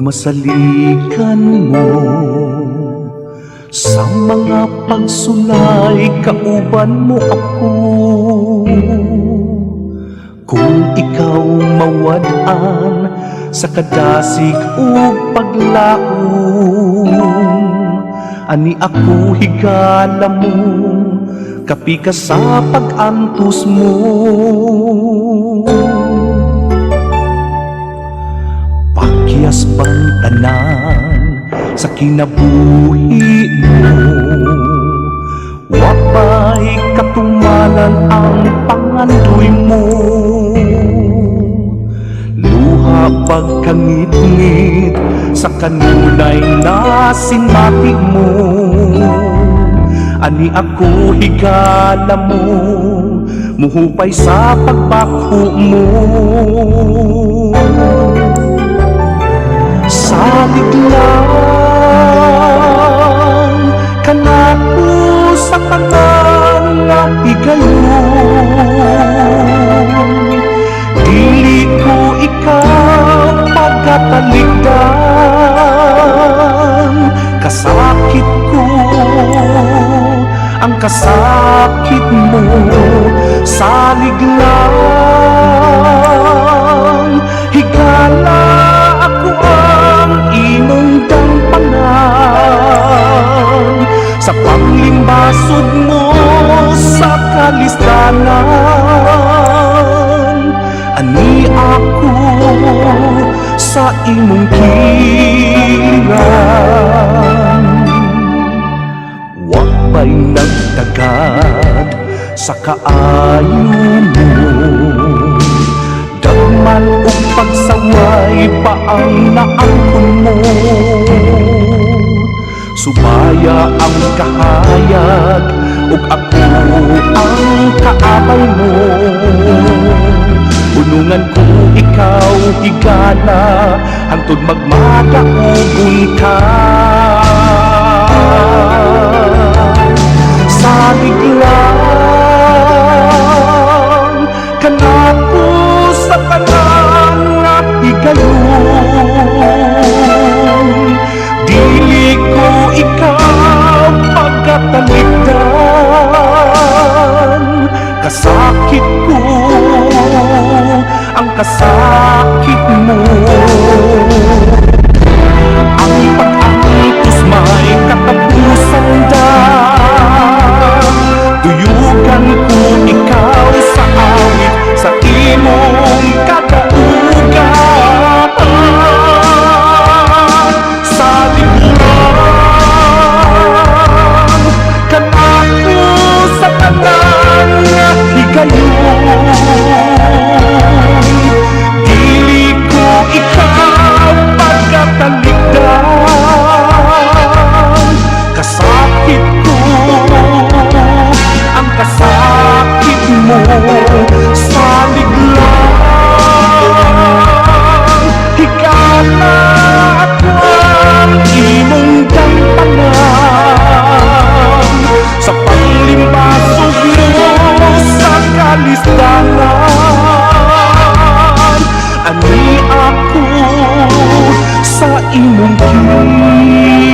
Pagmasalikan mo sa mga pagsulay, kauban mo ako. Kung ikaw mawad-an sa kadasig ug paglaom, ani ako higala mo, kapi ka sa pag-antos mo. Pakyas bang tanan sa kinabuhi mo, wapay katumalan ang pangandoy mo. Luha pagkangit-ngit sa kanunay na sinapig mo, ani ako higala mo, muhupay sa pagbakho mo. Salig lang kanako sa tanan nga higayon, dili ko ikaw pagkatalikdan. Kasakit ko ang kasakit mo. Salig lang higala ako ang imong dampanan, sa panglimbasod mo sa kalisdanan. Ani ako sa imong kiran, wapay nagtagad sa kaayo mo. Dagman ug pagsaway pa ang naangkon mo, subaya ang kahayag ug ako ang kaabay mo. Unungan ko ikaw higala hangtod magmagaugon ka. Salig lang kanako sa tanan nga higayon, dili ko ikaw pagkatalikdan. Kasakit ko ang kasakit mo. Ang pag-antos may katapusan da, tuyugan ko ikaw sa awit sa imong kadaugan. Salig lang kanako sa tanan nga higayon, dili ko ikaw pagkatalikdan. Kasakit ko ang kasakit mo. Salig lang higala ako ang imong dampanan, sa panglimbasog mo sa kalisdanan. Ani ako sa imong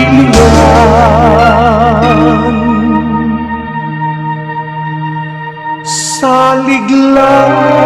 kiliran. Salig lang